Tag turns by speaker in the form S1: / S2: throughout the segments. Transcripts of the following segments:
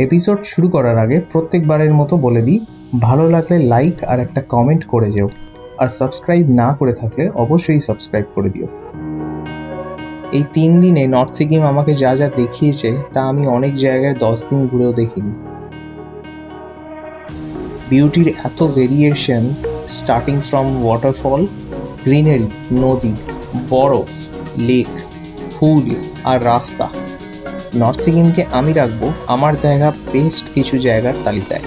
S1: Episode শুরু করার আগে প্রত্যেকবারের মতো বলে দিই, ভালো লাগলে লাইক আর একটা কমেন্ট করে যেও, আর সাবস্ক্রাইব না করে থাকলে অবশ্যই সাবস্ক্রাইব করে দিও। এই 3 দিনে নর্থ সিকিম আমাকে যা যা দেখিয়েছে তা আমি অনেক জায়গায় 10 দিন ঘুরেও দেখিনি। বিউটির এত variation, starting from waterfall, greenery, নদী, বরফ, লেক, ফুল আর রাস্তা। নর্থ সিকিমকে আমি রাখবো আমার দেখা বেস্ট কিছু জায়গার তালিকায়।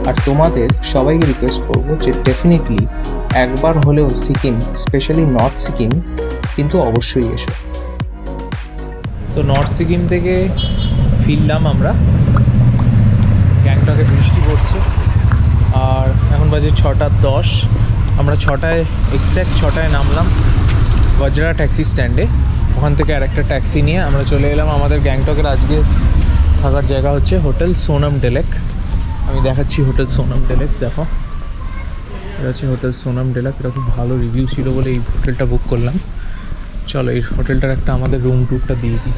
S1: আর তোমাদের সবাইকে রিকোয়েস্ট করবো যে ডেফিনেটলি একবার হলেও সিকিম, স্পেশালি নর্থ সিকিম কিন্তু অবশ্যই এসো।
S2: তো নর্থ সিকিম থেকে ফিরলাম আমরা, গ্যাংটকে বৃষ্টি পড়ছে আর এখন বাজে 6:10। আমরা 6টায় এক্স্যাক্ট 6টায় নামলাম বজরা ট্যাক্সি স্ট্যান্ডে। ওখান থেকে আর একটা ট্যাক্সি নিয়ে আমরা চলে এলাম আমাদের গ্যাংটকের আজকে থাকার জায়গা হচ্ছে হোটেল সোনাম ডেলেক। আমি দেখাচ্ছি হোটেল সোনাম ডেলেক, দেখো এটা হচ্ছে হোটেল সোনাম ডেলেক। এটা খুব ভালো রিভিউ ছিল বলে এই হোটেলটা বুক করলাম। চলো এই হোটেলটার একটা আমাদের রুম ট্যুরটা দিয়ে দিই।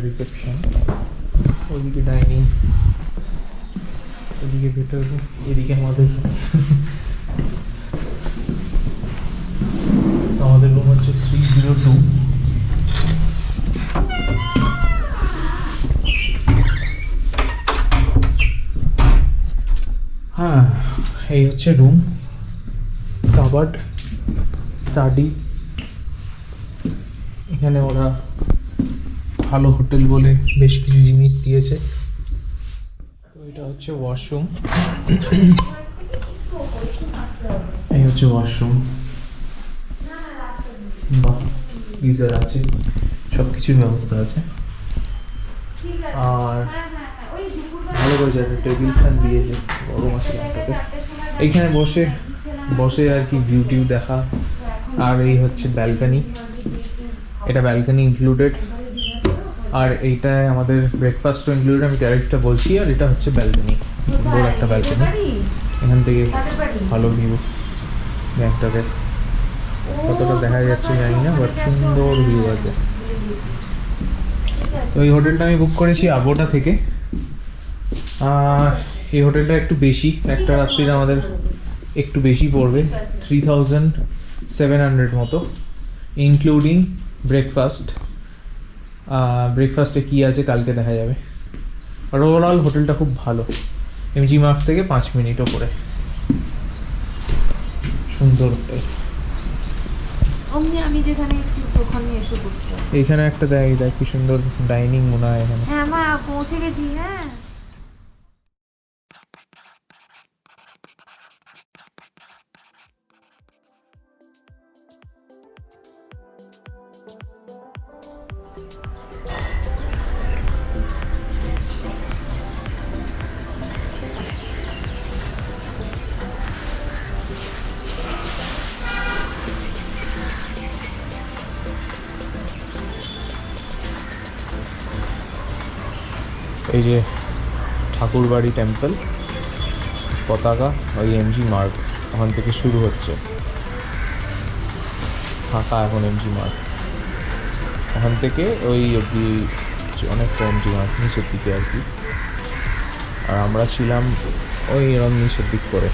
S2: রিসেপশন, ওদিকে ডাইনিং, এদিকে ভেতর, এদিকে আমাদের রুম হচ্ছে 302। হ্যাঁ, এই হচ্ছে রুম, কাবার্ড, স্টাডি। এখানে ওরা ভালো হোটেল বলে বেশ কিছু জিনিস দিয়েছে। তো এটা হচ্ছে ওয়াশরুম, এই হচ্ছে ওয়াশরুম। বাহ, গিজার আছে, সব কিছুর ব্যবস্থা আছে। আর ভালো করেছে, একটা টেবিল ফ্যান দিয়েছে, গরম আছে ল্যাপটপে। এইখানে বসে আর কি ভিউ টিউ দেখা। আর এই হচ্ছে ব্যালকানি, এটা ব্যালকানি ইনক্লুডেড। আর এইটায় আমাদের ব্রেকফাস্টও ইনক্লুডেড, আমি ট্যারিফটা বলছি। আর এটা হচ্ছে ব্যালকানি, বড় একটা ব্যালকানি, এখান থেকে ভালো ভিউ গ্যাংটকের। কতটা দেখা যাচ্ছে জানি না, বাট সুন্দর ভিউ আছে। তো এই হোটেলটা আমি বুক করেছি আগোটা থেকে। এই হোটেলটা একটু বেশি, একটা রাত্রির আমাদের একটু বেশি পড়বে, 3700 মতো, ইনক্লুডিং ব্রেকফাস্ট। ব্রেকফাস্টে কী আছে কালকে দেখা যাবে। আর ওভারঅল হোটেলটা খুব ভালো, এমজি মার্গ থেকে 5 মিনিট ওপরে, সুন্দর হোটেল।
S3: আমি যেখানে এসেছি ওখানে এসে বসতে হবে।
S2: এইখানে একটা দেখ কি সুন্দর ডাইনিং মনে হয় এখানে।
S3: হ্যাঁ, আমরা পৌঁছে গেছি। হ্যাঁ,
S2: এই যে ঠাকুরবাড়ি টেম্পল, পতাকা, ওই এমজি মার্গ ওখান থেকে শুরু হচ্ছে, ফাঁকা এখন এমজি মার্গ। ওখান থেকে ওই অবধি অনেকটা এমজি মার্গ নিচের দিকে আর কি। আর আমরা ছিলাম ওই এরকম নিচের দিক করে।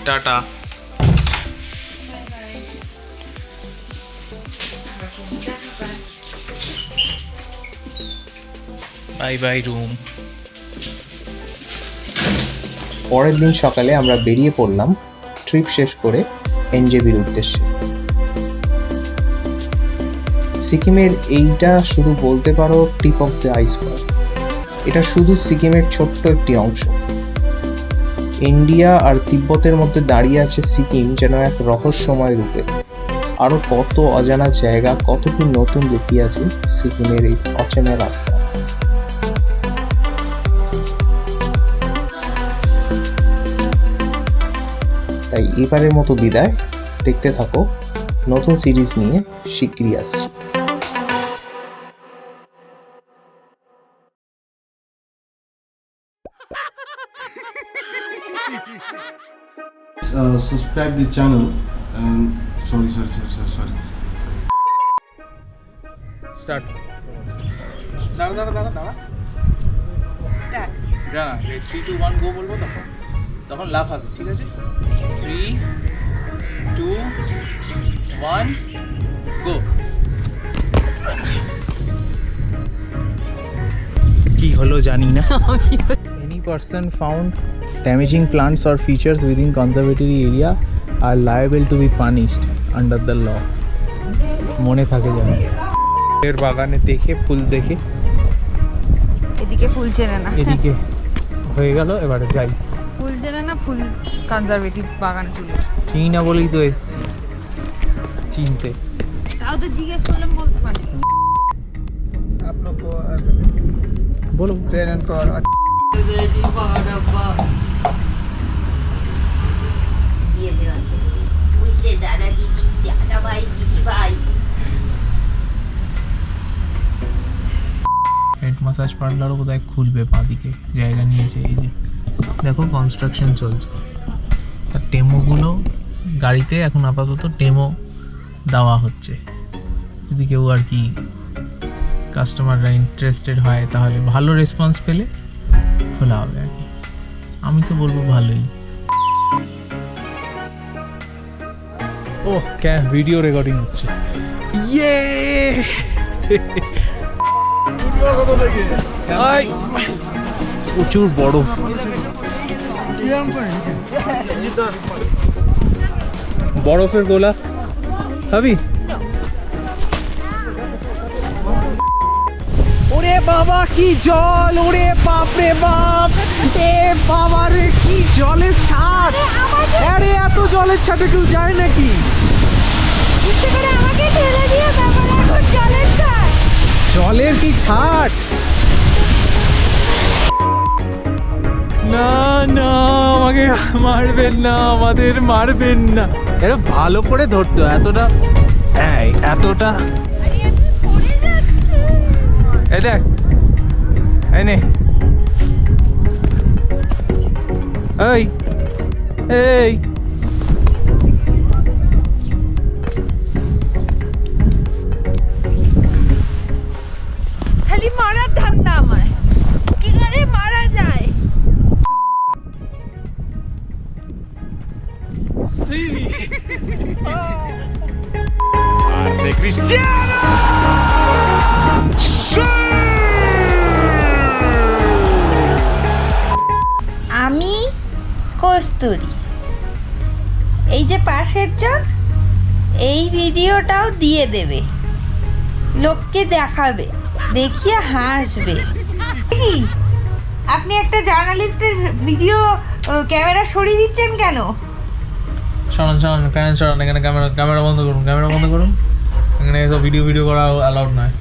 S2: টাটা। Bye bye room.
S1: পরের দিন সকালে আমরা বেরিয়ে পড়লাম ট্রিপ শেষ করে এনজেবির উদ্দেশ্যে। সিকিমের এইটা শুধু বলতে পারো টিপ অফ দ্য আইসবার্গ। এটা শুধু সিকিমের ছোট্ট একটি অংশ। ইন্ডিয়া আর তিব্বতের মধ্যে দাঁড়িয়ে আছে সিকিম যেন এক রহস্যময় রূপে। আরো কত অজানা জায়গা, কত কি নতুন লুকিয়ে আছে সিকিমের এই অচেনা রাস্তা। তাই এবারের মতো বিদায়, দেখতে থাকো, নতুন সিরিজ নিয়ে শিগগিরই আসছি।
S4: Subscribe the channel and sorry.
S2: Start. দাঁড়া
S3: স্টার্ট।
S2: দাঁড়া 3 2 1 গো বলবো, তখন লাফ হবে, ঠিক আছে? 3 2 1 গো। কি হলো জানি না। Any person found damaging plants or features within conservatory area are liable to be punished under the law. মনে থাকে যেন। এর বাগানে দেখে, ফুল দেখে
S3: এদিকে ফুল চেনে না,
S2: এদিকে হয়ে গেল, এবারে যাই।
S3: ফুল চেনে না, ফুল কনজারভেটিভ বাগান চলে।
S2: চিনি না বলেই তো এসছি চিনতে।
S3: তাও তো জিজ্ঞেস করলাম, বলতে পারি।
S5: आप लोग को
S2: বলো।
S5: चैनल को
S2: হেড মাসাজ পার্লারও কোথায় খুলবে, বাঁদিকে জায়গা নিয়েছে। এই যে দেখো কনস্ট্রাকশন চলছে, তার টেমোগুলো গাড়িতে এখন আপাতত টেমো দেওয়া হচ্ছে। যদি কেউ আর কি কাস্টমাররা ইন্টারেস্টেড হয় তাহলে ভালো রেসপন্স পেলে খোলা হবে আর কি। আমি তো বলবো ভালোই। ও ভিডিও রেকর্ডিং হচ্ছে, ইয়ে প্রচুর বরফ। বরফের গোলা খাবি? ওরে বাবা কি জল, ওরে বাপ রে বাপ, এ বাবা রে কি জলের ছাট। আরে এত জলের ছাটে কেউ যায় নাকি? জলের কি ছাট। না না, আমাকে মারবেন না, আমাদের মারবেন না। এটা ভালো করে ধরতো, এতটা এতটা। এই দেখ, এই নে, এই এই
S3: খালি মারার ধান্দা আমার, কি করে মারা যায়।
S6: Arte cristiana.
S7: আমি কস্তুরী, এই যে পাশের জন, এই ভিডিওটাও দিয়ে দেবে, লোককে দেখাবে, দেখিয়ে হাসবে। কি আপনি একটা জার্নালিস্টের ভিডিও ক্যামেরা সরিয়ে দিচ্ছেন কেন?
S2: শোনান এখানে ক্যামেরা বন্ধ করুন, এখানে এসব ভিডিও করা অ্যালাউড নয়।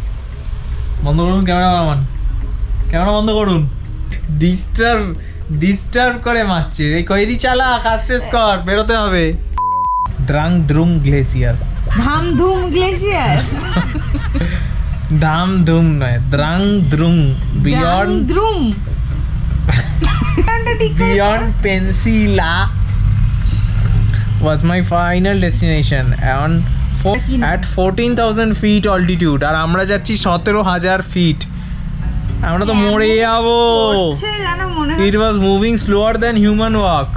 S2: বন্ধ করুন ক্যামেরা বন্ধ করুন। ডিস্টার্ব করে মারছে। এই কইরি চালা, কাজ শেষ কর, বেরোতে হবে। দ্রুং গ্লেসিয়ার,
S3: ধামধুম গ্লেসিয়ার,
S2: ধামধুম নয়, দ্রুং beyond Pensila was my final destination at 14,000 feet altitude, আর আমরা যাচ্ছি 17,000 ফিট। আমরা তো মরে যাবো। It was moving slower than human walk.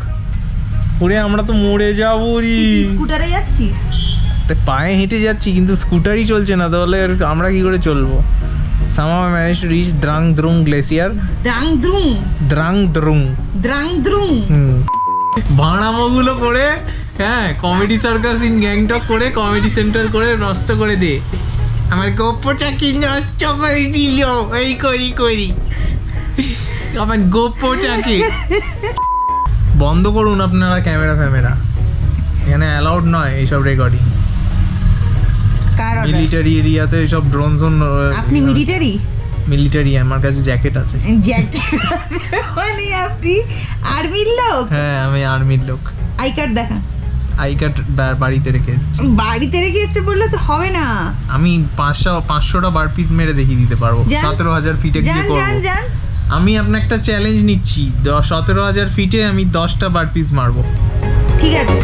S2: ওরে আমরা তো মরে যাবো রে।
S3: স্কুটারে যাচ্ছিস?
S2: পায়ে হেঁটে যাচ্ছি, কিন্তু স্কুটারই চলছে না, তাহলে আমরা কি করে চলবো? Somehow I managed to reach Drang Glacier. Drang. ভাড়ামোগুলো করে, হ্যাঁ, কমেডি সার্কাস ইন গ্যাংটক করে, কমেডি সেন্টার করে নষ্ট করে দে। আমার গোপ্রো চাকি নষ্ট করে দিল, এই করি আমার গোপ্রো চাকি। বন্ধ করুন আপনারা ক্যামেরা, এখানে অ্যালাউড নয় এইসব রেকর্ডিং।
S3: কার order?
S2: মিলিটারি এরিয়াতে সব ড্রোন জোন।
S3: আপনি মিলিটারি?
S2: মিলিটারি, আমার কাছে জ্যাকেট আছে।
S3: মানে আপনি আর্মির লোক?
S2: হ্যাঁ, আমি আর্মির লোক।
S3: আই কার্ড দেখান।
S2: আই কার্ড বাড়িতে রেখে এসেছি।
S3: বাড়িতে রেখে এসছে বললে তো হবে না।
S2: আমি 500টা বারপিস মেরে দেখিয়ে দিতে পারবো। 17,000 ফিটে গিয়ে করবো।
S3: যান।
S2: আমি আপনার একটা চ্যালেঞ্জ নিচ্ছি, 17,000 ফিটে আমি 10টা বারপিস মারবো।
S3: ঠিক আছে।